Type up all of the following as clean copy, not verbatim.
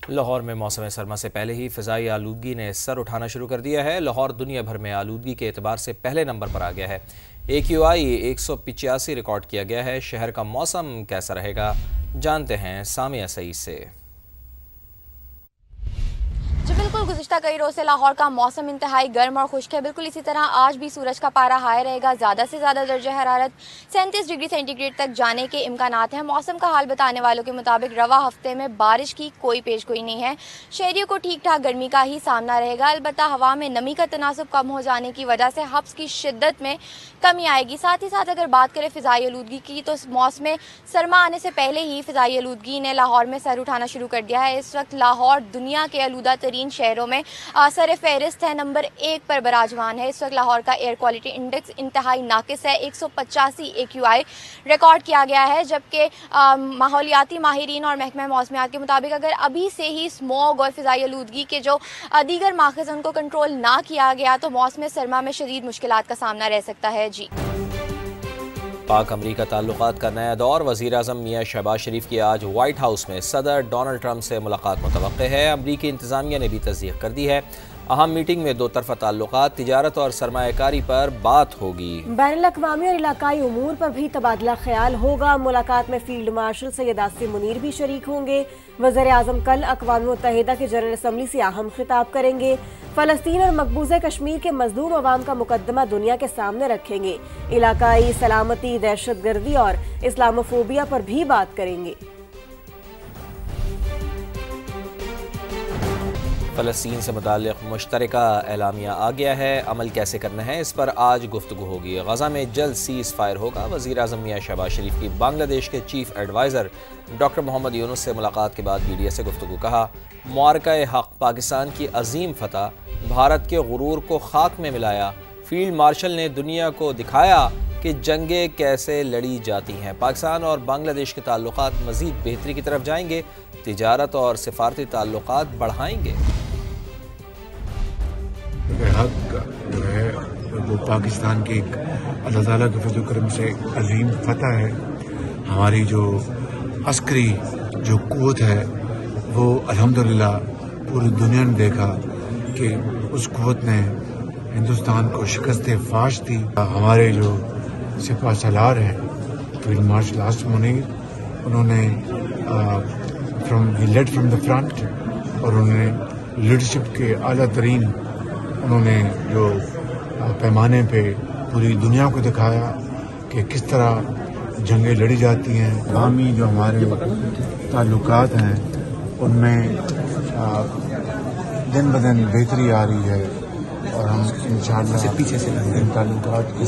لاہور میں موسم سرما سے پہلے ہی فضائی آلودگی نے سر اٹھانا شروع کر دیا ہے۔ لاہور دنیا بھر میں آلودگی کے اعتبار سے پہلے نمبر پر آ گیا ہے۔ AQI 185 ریکارڈ کیا گیا ہے۔ شہر کا موسم کیسا رہے گا، جانتے ہیں سامیہ سعید سے۔ جی بالکل، گزشتہ کئی روز سے لاہور کا موسم انتہائی گرم اور خشک ہے۔ بالکل اسی طرح آج بھی سورج کا پارا ہائی رہے گا۔ زیادہ سے زیادہ درجہ حرارت 37 ڈگری سینٹی گریڈ تک جانے کے امکانات ہیں۔ موسم کا حال بتانے والوں کے مطابق رواں ہفتے میں بارش کی کوئی پیش گوئی نہیں ہے۔ شہریوں کو ٹھیک ٹھاک گرمی کا ہی سامنا رہے گا۔ البتہ ہوا میں نمی کا تناسب کم ہو جانے کی وجہ سے حبس کی شدت میں کمی آئے گی۔ ساتھ ہی ساتھ اگر بات کریں فضائی آلودگی کی، تو موسم سرما آنے سے پہلے ہی فضائی آلودگی نے لاہور میں سر اٹھانا شروع کر دیا ہے۔ اس وقت لاہور دنیا کے آلودہ ترین شہروں میں سر فہرست ہے، نمبر 1 پر براجمان ہے۔ اس وقت لاہور کا ایئر کوالٹی انڈیکس انتہائی ناقص ہے، 185 AQI ریکارڈ کیا گیا ہے، جبکہ ماحولیاتی ماہرین اور محکمہ موسمیات کے مطابق اگر ابھی سے ہی اسموگ اور فضائی آلودگی کے جو دیگر ماخذ ان کو کنٹرول نہ کیا گیا تو موسم سرما میں شدید مشکلات کا سامنا رہ سکتا ہے۔ جی پاک امریکہ تعلقات کا نیا دور۔ وزیر اعظم میاں شہباز شریف کی آج وائٹ ہاؤس میں صدر ڈونلڈ ٹرمپ سے ملاقات متوقع ہے۔ امریکی انتظامیہ نے بھی تصدیق کر دی ہے۔ اہم میٹنگ میں دو طرفہ تعلقات، تجارت اور سرمایہ کاری پر بات ہوگی۔ بین الاقوامی اور علاقائی امور پر بھی تبادلہ خیال ہوگا۔ ملاقات میں فیلڈ مارشل سید عاصم منیر بھی شریک ہوں گے۔ وزیر اعظم کل اقوام متحدہ کی جنرل اسمبلی سے اہم خطاب کریں گے۔ فلسطین اور مقبوضہ کشمیر کے مظلوم عوام کا مقدمہ دنیا کے سامنے رکھیں گے۔ علاقائی سلامتی، دہشت گردی اور اسلاموفوبیا پر بھی بات کریں گے۔ فلسطین سے متعلق مشترکہ اعلامیہ آ گیا ہے، عمل کیسے کرنا ہے اس پر آج گفتگو ہوگی۔ غزہ میں جلد سیز فائر ہوگا۔ وزیر اعظم میاں شہباز شریف کی بنگلہ دیش کے چیف ایڈوائزر ڈاکٹر محمد یونس سے ملاقات کے بعد میڈیا سے گفتگو۔ کہا، معرکہ حق پاکستان کی عظیم فتح، بھارت کے غرور کو خاک میں ملایا۔ فیلڈ مارشل نے دنیا کو دکھایا کہ جنگیں کیسے لڑی جاتی ہیں۔ پاکستان اور بنگلہ دیش کے تعلقات مزید بہتری کی طرف جائیں گے، تجارت اور سفارتی تعلقات بڑھائیں گے۔ حق جو ہے وہ پاکستان کی ایک اللہ تعالیٰ کے فضل و کرم سے عظیم فتح ہے۔ ہماری جو عسکری جو قوت ہے وہ الحمدللہ پوری دنیا نے دیکھا کہ اس قوت نے ہندوستان کو شکست فاش دی۔ ہمارے جو سپہ سالار ہیں فیلڈ مارشل عاصم منیر، انہوں نے لیڈ فرام دا فرنٹ، اور انہوں نے لیڈرشپ کے اعلیٰ ترین انہوں نے جو پیمانے پہ پوری دنیا کو دکھایا کہ کس طرح جنگیں لڑی جاتی ہیں۔ عوامی جو ہمارے تعلقات ہیں ان میں دن بدن بہتری آ رہی ہے، اور ہم انشاءاللہ ان تعلقات کو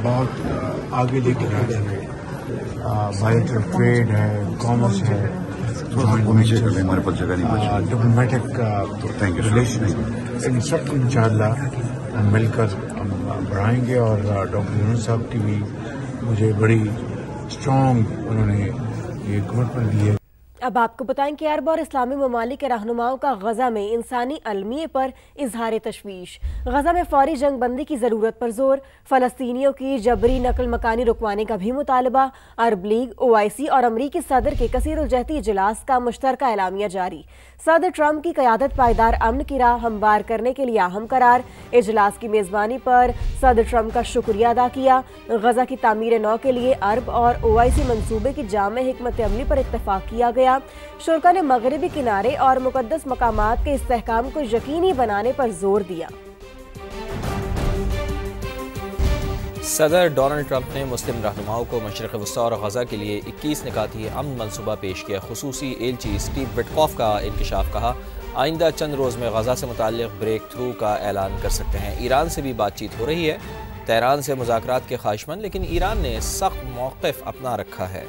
بہت آگے لے کے جا رہے ہیں۔ بائیلیٹرل ٹریڈ ہے، کامرس ہے، ڈپلومیٹک ریلیشن، ان سب کو انشاءاللہ ہم مل کر ہم بڑھائیں گے۔ اور ڈاکٹر یونس صاحب کی بھی مجھے بڑی اسٹرانگ انہوں نے یہ کمٹمنٹ دی ہے۔ اب آپ کو بتائیں کہ عرب اور اسلامی ممالک کے رہنماؤں کا غزہ میں انسانی المیے پر اظہار تشویش۔ غزہ میں فوری جنگ بندی کی ضرورت پر زور، فلسطینیوں کی جبری نقل مکانی رکوانے کا بھی مطالبہ۔ عرب لیگ، OIC اور امریکی صدر کے کثیر الجہتی اجلاس کا مشترکہ اعلامیہ جاری۔ صدر ٹرمپ کی قیادت پائیدار امن کی راہ ہموار کرنے کے لیے اہم قرار۔ اجلاس کی میزبانی پر صدر ٹرمپ کا شکریہ ادا کیا۔ غزہ کی تعمیر نو کے لیے عرب اور OIC منصوبے کی جامع حکمت عملی پر اتفاق کیا گیا۔ شرکا نے مغربی کنارے اور مقدس مقامات کے استحکام کو یقینی بنانے پر زور دیا۔ صدر ڈونلڈ ٹرمپ نے مسلم رہنماؤں کو مشرق وسطی اور غزہ کے لیے 21 نکاتی امن منصوبہ پیش کیا۔ خصوصی ایلچی اسٹیو وٹکوف کا انکشاف۔ کہا، آئندہ چند روز میں غزہ سے متعلق بریک تھرو کا اعلان کر سکتے ہیں۔ ایران سے بھی بات چیت ہو رہی ہے۔ تہران سے مذاکرات کے خواہشمند، لیکن ایران نے سخت موقف اپنا رکھا ہے۔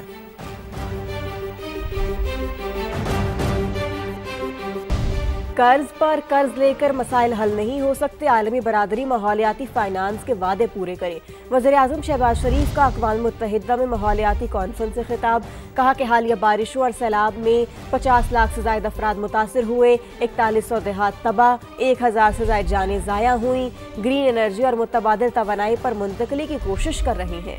قرض پر قرض لے کر مسائل حل نہیں ہو سکتے، عالمی برادری ماحولیاتی فائنانس کے وعدے پورے کرے۔ وزیر اعظم شہباز شریف کا اقوام متحدہ میں ماحولیاتی کانفرنس سے خطاب۔ کہا کہ حالیہ بارشوں اور سیلاب میں 50 لاکھ سے زائد افراد متاثر ہوئے، 4100 دیہات تباہ، 1000 سے زائد جانیں ضائع ہوئیں، گرین انرجی اور متبادل توانائی پر منتقلی کی کوشش کر رہے ہیں۔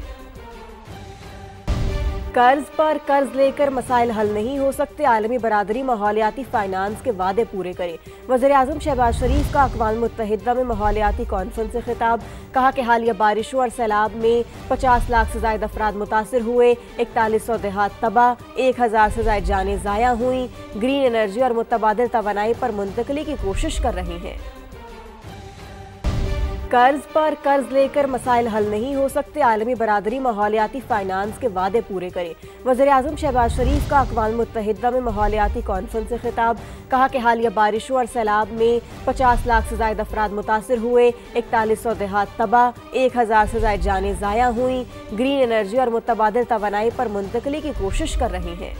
कर्ज पर कर्ज लेकर मसाइल हल नहीं हो सकते, आलमी बरादरी माहौलियाती फाइनेंस के वादे पूरे करे। वज़ीर-ए-आज़म शहबाज शरीफ का अक़वाम मुत्तहिदा में माहौलियाती कॉन्फ्रेंस से खिताब, कहा कि हालिया बारिशों और सैलाब में 50 लाख से ज़ायद अफराद मुतासिर हुए, 4100 देहात तबाह, 1000 से ज़ायद जानें ज़ाया हुई। ग्रीन एनर्जी और मुतबादिल तवानाई पर मुंतकली की कोशिश कर रहे हैं। कर्ज पर कर्ज लेकर मसाइल हल नहीं हो सकते, आलमी बरादरी माहौलियाती फाइनेंस के वादे पूरे करे। वज़ीर-ए-आज़म शहबाज शरीफ का अक़वाम मुत्तहिदा में माहौलियाती कॉन्फ्रेंस से खिताब, कहा कि हालिया बारिशों और सैलाब में 50 लाख से ज़ायद अफराद मुतासिर हुए, 4100 देहात तबाह, 1000 से ज़ायद जानें ज़ाया हुई। ग्रीन एनर्जी और मुतबादिल तवानाई पर मुंतकली की कोशिश कर रहे हैं।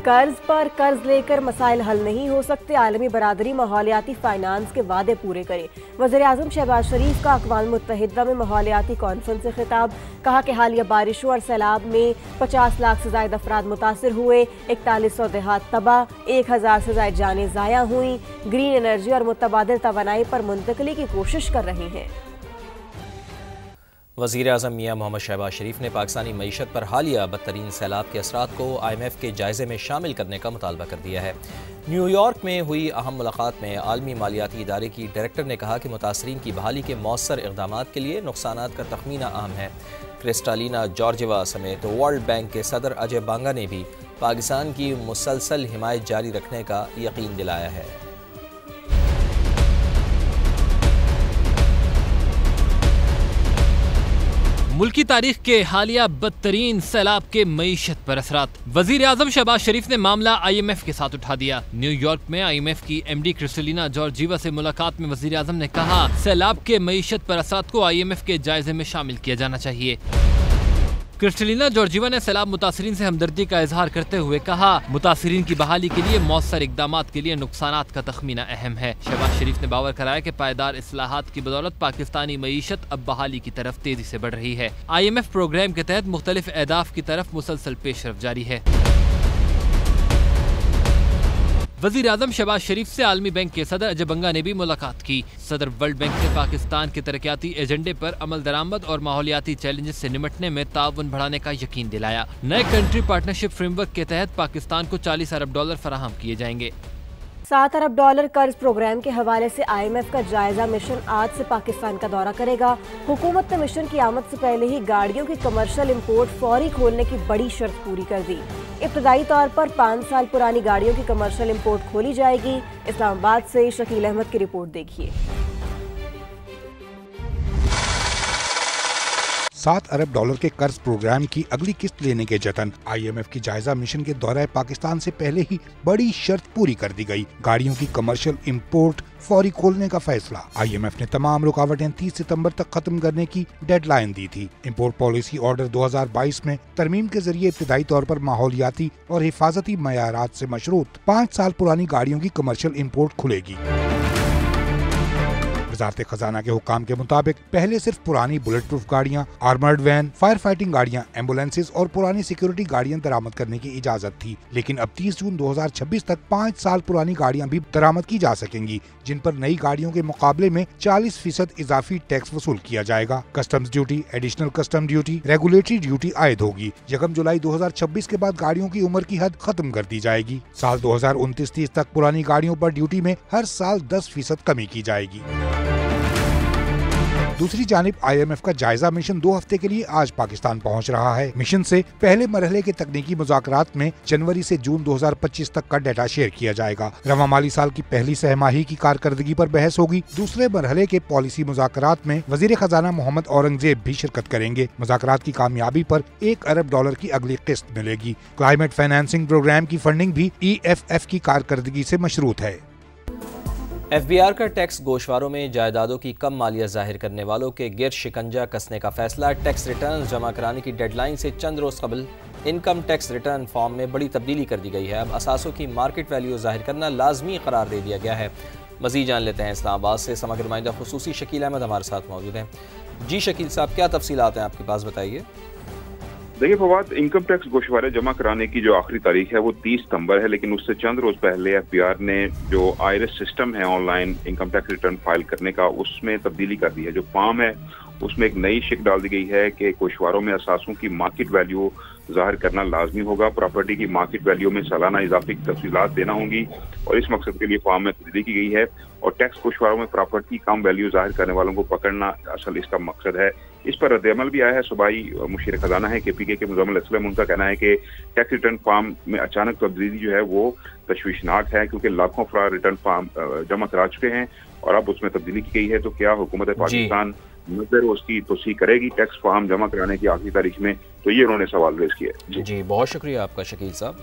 कर्ज पर कर्ज लेकर मसाइल हल नहीं हो सकते, आलमी बरादरी माहौलियाती फाइनेंस के वादे पूरे करे। वज़ीर-ए-आज़म शहबाज शरीफ का अक़वाम मुत्तहिदा में माहौलियाती कॉन्फ्रेंस से खिताब, कहा कि हालिया बारिशों और सैलाब में 50 लाख से ज़ायद अफराद मुतासिर हुए, 4100 देहात तबाह, 1000 से ज़ायद जानें ज़ाया हुई। ग्रीन एनर्जी और मुतबादिल तवानाई पर मुंतकली की कोशिश कर रहे हैं। वज़ीर-ए-आज़म मियां मोहम्मद शहबाज शरीफ ने पाकिस्तानी मईशत पर हालिया बदतरीन सैलाब के असरात को IMF के जायज़े में शामिल करने का मुतालबा कर दिया है। न्यूयॉर्क में हुई अहम मुलाकात में आलमी मालियाती इदारे की डायरेक्टर ने कहा कि मुतासरीन की बहाली के मौसर इक़दामात के लिए नुक़सानात का तखमीना अहम है। क्रिस्टालिना जॉर्जिवा समेत वर्ल्ड बैंक के सदर अजय बांगा ने भी पाकिस्तान की मुसलसल हिमायत जारी रखने का यकीन दिलाया है। मुल्की तारीख के हालिया बदतरीन सैलाब के मईशत पर असरात। वज़ीर-ए-आज़म शहबाज शरीफ ने मामला IMF के साथ उठा दिया। न्यूयॉर्क में IMF की MD क्रिस्टलिना जॉर्जिवा से मुलाकात में वज़ीर-ए-आज़म ने कहा, सैलाब के मईशत पर असरात को IMF के जायजे में शामिल किया जाना चाहिए। क्रिस्टलिना जॉर्जिवा ने सैलाब मुतासरीन से हमदर्दी का इजहार करते हुए कहा, मुतासरीन की बहाली के लिए मौसर इक़दामात के लिए नुकसानात का तखमीना अहम है। शहबाज शरीफ ने बावर कराया कि पायदार इस्लाहात की बदौलत पाकिस्तानी मईशत अब बहाली की तरफ तेजी से बढ़ रही है। IMF प्रोग्राम के तहत मुख्तलिफ अहदाफ की तरफ मुसलसल पेशरफ जारी है। वज़ीर-ए-आज़म शहबाज शरीफ से आलमी बैंक के सदर अजय बांगा ने भी मुलाकात की। सदर वर्ल्ड बैंक ने पाकिस्तान के तरक्याती एजेंडे पर अमल दरामद और माहौलियाती चैलेंजेस से निपटने में ताउन बढ़ाने का यकीन दिलाया। नए कंट्री पार्टनरशिप फ्रेमवर्क के तहत पाकिस्तान को $40 अरब फराहम किए जाएंगे। $7 अरब कर्ज प्रोग्राम के हवाले से IMF का जायजा मिशन आज से पाकिस्तान का दौरा करेगा। हुकूमत ने मिशन की आमद से पहले ही गाड़ियों की कमर्शियल इंपोर्ट फौरी खोलने की बड़ी शर्त पूरी कर दी। इब्तदाई तौर पर 5 साल पुरानी गाड़ियों की कमर्शियल इंपोर्ट खोली जाएगी। इस्लामाबाद से शकील अहमद की रिपोर्ट देखिए। $7 अरब के कर्ज प्रोग्राम की अगली किस्त लेने के जतन। IMF की जायजा मिशन के दौरे पाकिस्तान से पहले ही बड़ी शर्त पूरी कर दी गई। गाड़ियों की कमर्शियल इंपोर्ट फौरी खोलने का फैसला। IMF ने तमाम रुकावटें 30 सितंबर तक खत्म करने की डेडलाइन दी थी। इंपोर्ट पॉलिसी ऑर्डर 2022 में तरमीम के जरिए इब्तिदाई तौर पर माहौलियाती और हिफाजती मयारात से मशरूत 5 साल पुरानी गाड़ियों की कमर्शियल इंपोर्ट खुलेगी। वजारत खजाना के हुक्काम के मुताबिक पहले सिर्फ पुरानी बुलेट प्रूफ गाड़ियाँ, आर्मर्ड वैन, फायर फाइटिंग गाड़ियाँ, एम्बुलेंसेज और पुरानी सिक्योरिटी गाड़ियाँ दरामद करने की इजाजत थी, लेकिन अब 30 जून 2026 तक 5 साल पुरानी गाड़ियाँ भी दरामद की जा सकेंगी, जिन पर नई गाड़ियों के मुकाबले में 40% इजाफी टैक्स वसूल किया जाएगा। Customs duty, additional custom duty, regulatory duty आयद होगी। 1 जुलाई 2026 के बाद गाड़ियों की उम्र की हद खत्म कर दी जाएगी। साल 2029-30 तक पुरानी गाड़ियों पर ड्यूटी में हर साल 10% कमी की जाएगी। दूसरी जानिब IMF का जायजा मिशन 2 हफ्ते के लिए आज पाकिस्तान पहुंच रहा है। मिशन से पहले मरहले के तकनीकी मुज़ाकरात में जनवरी से जून 2025 तक का डाटा शेयर किया जाएगा। रवा माली साल की पहली सहमाही की कारकर्दगी पर बहस होगी। दूसरे मरहले के पॉलिसी मुज़ाकरात में वज़ीर खजाना मोहम्मद औरंगजेब भी शिरकत करेंगे। मुज़ाकरात की कामयाबी पर $1 अरब की अगली किस्त मिलेगी। क्लाइमेट फाइनेंसिंग प्रोग्राम की फंडिंग भी EFF की कारकर्दगी से मशरूत है। FBR का टैक्स गोशवारों में जायदादों की कम मालिया जाहिर करने वालों के गिर शिकंजा कसने का फैसला। टैक्स रिटर्न जमा कराने की डेडलाइन से चंद रोज़ कबल इनकम टैक्स रिटर्न फॉर्म में बड़ी तब्दीली कर दी गई है। अब असासों की मार्केट वैल्यू जाहिर करना लाजमी करार दे दिया गया है। मज़ीद जान लेते हैं इस्लामाबाद से समग्र नुमाइंदा खुसूसी शकील अहमद हमारे साथ मौजूद हैं। जी शकील साहब, क्या तफसीलात हैं आपके पास, बताइए। देखिए फवाद, इनकम टैक्स गोशवारे जमा कराने की जो आखिरी तारीख है वो 30 सितंबर है, लेकिन उससे चंद रोज पहले FBR ने जो IRS सिस्टम है online income tax return file करने का, उसमें तब्दीली कर दी है। जो फॉर्म है उसमें एक नई शिक डाल दी गई है कि कोशवारों में असासों की मार्केट वैल्यू ज़ाहिर करना लाजमी होगा, प्रॉपर्टी की मार्केट वैल्यू में सालाना इजाफे की तफसीलात देना होंगी और इस मकसद के लिए फॉर्म में तब्दीली की गई है। और टैक्स कोशवारों में प्रॉपर्टी कम वैल्यू ज़ाहिर करने वालों को पकड़ना असल इसका मकसद है। इस पर रद्दअमल भी आया है। सूबाई मुशीर खजाना है KPK के मुज़म्मिल असलम, उनका कहना है कि टैक्स रिटर्न फॉर्म में अचानक तब्दीली जो है वो तशवीशनाक है, क्योंकि लाखों अफराद रिटर्न फॉर्म जमा करा चुके हैं और अब उसमें तब्दीली की गई है। तो क्या हुकूमत पाकिस्तान नजर उसकी तोसी करेगी टैक्स फॉर्म जमा कराने की आखिरी तारीख में? तो ये उन्होंने सवाल रेज किया। जी बहुत शुक्रिया आपका शकील साहब।